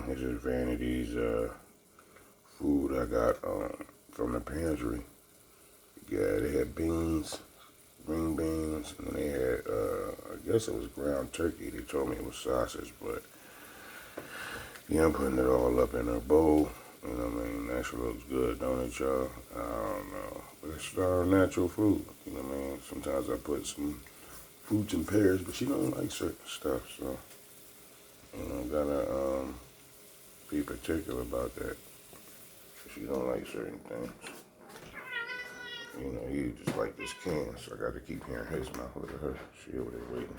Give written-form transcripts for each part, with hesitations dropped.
This is Vanity's food I got from the pantry. Yeah, they had beans, green beans, and they had, I guess it was ground turkey. They told me it was sausage, but yeah, I'm putting it all up in a bowl. You know what I mean? That sure looks good, don't it, y'all? I don't know. But it's natural food. You know what I mean? Sometimes I put some fruits and pears, but she don't like certain stuff, so, you know, gotta be particular about that. She don't like certain things. You know, he just like this can, so I got to keep hearing his mouth. Look at her. She over there waiting.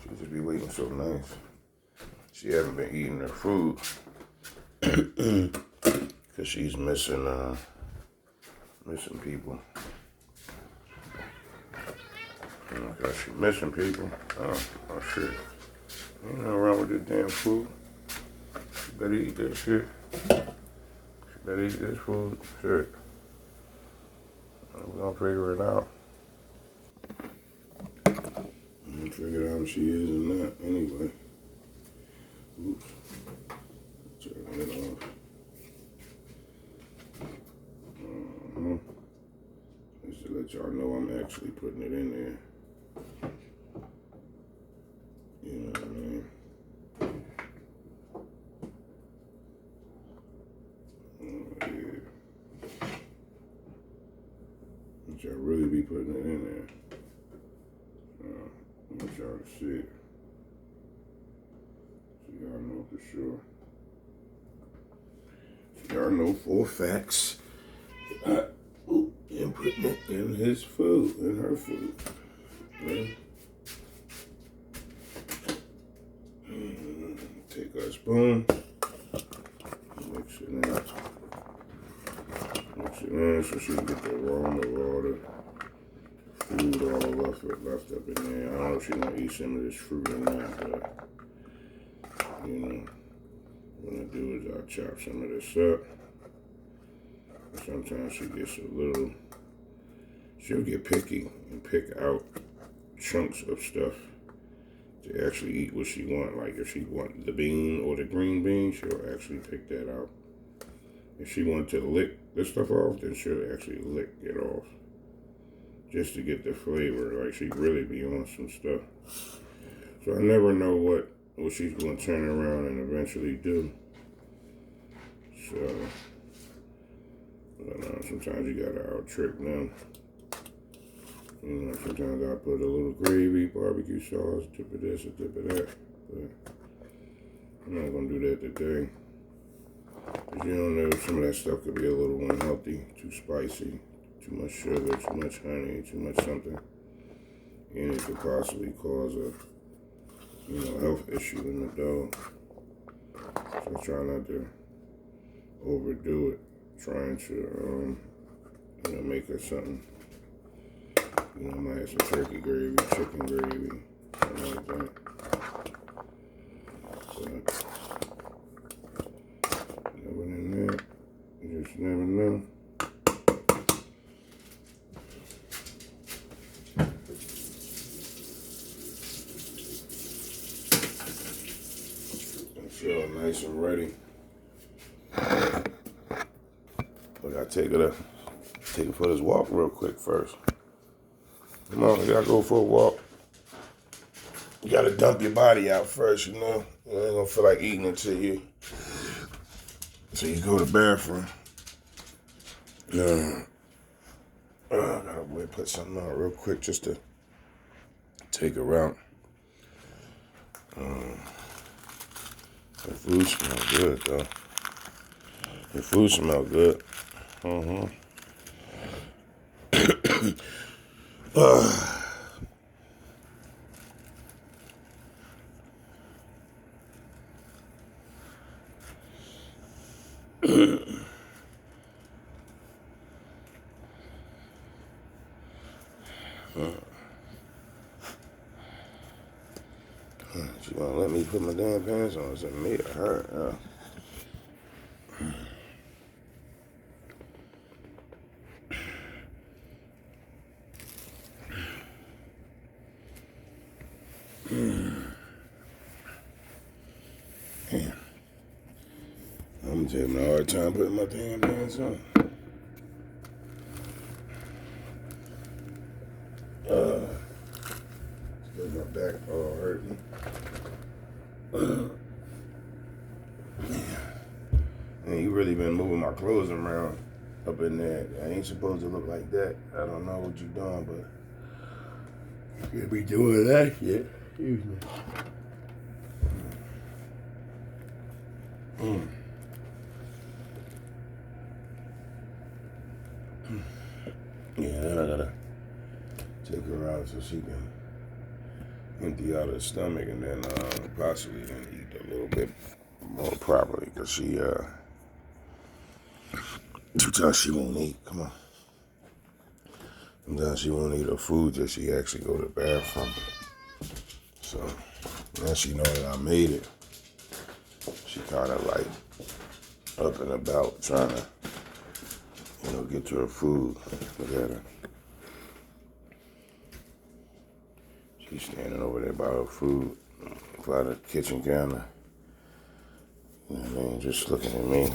She just be waiting so nice. She haven't been eating her food because she's missing people. Because she's missing people. Oh shit. Ain't nothing wrong with this damn food. She better eat that shit. She better eat this food. Shit. We're gonna figure it out. I'm gonna figure out if she is or not anyway. Oops. Turn it off. Just to let y'all know I'm actually putting it in there. You know what I mean? Oh, yeah. But y'all really be putting it in there. I want y'all to see it. So y'all know for sure. So y'all know for facts. And putting it in his food, in her food. Okay? Take our spoon, mix it in. Mix it in so she can get the aroma of all the food all left up in there. I don't know if she's gonna eat some of this fruit or not, but you know, what I do is I'll chop some of this up. Sometimes she gets a little, she'll get picky and pick out chunks of stuff to actually eat what she want. Like if she want the bean or the green bean, she'll actually pick that out. If she wants to lick this stuff off, then she'll actually lick it off. Just to get the flavor. Like she really be on some stuff. So I never know what she's gonna turn around and eventually do. So sometimes you gotta out trick them. You know, sometimes I put a little gravy, barbecue sauce, a tip of this, a tip of that. But I'm not gonna do that today. Cause you don't know, some of that stuff could be a little unhealthy, too spicy, too much sugar, too much honey, too much something. And it could possibly cause a health issue in the dog. So I try not to overdo it. Trying to, make her something. You know, I might have some turkey gravy, chicken gravy, something like that. But never in that. You just never know. I feel nice and ready. But I gotta take it for this walk real quick first. Come on, you gotta go for a walk. You gotta dump your body out first, you know. You ain't gonna feel like eating until you go to the bathroom. I gotta put something out real quick just to take her out. The food smells good though. The food smells good. She won't let me put my damn pants on. It's a me or her. Yeah. He's having a hard time putting my damn pants on. Still my back all hurting. And you really been moving my clothes around up in there. I ain't supposed to look like that. I don't know what you're doing, but you can't be doing that shit. Excuse me. Yeah, then I gotta take her out so she can empty out her stomach and then possibly then eat a little bit more properly because she sometimes she won't eat. Come on. Sometimes she won't eat her food till she actually go to the bathroom. So now she know that I made it. She kind of like up and about trying to, get to her food. Look at her. She's standing over there by her food, by the kitchen counter. You know what I mean? Just looking at me.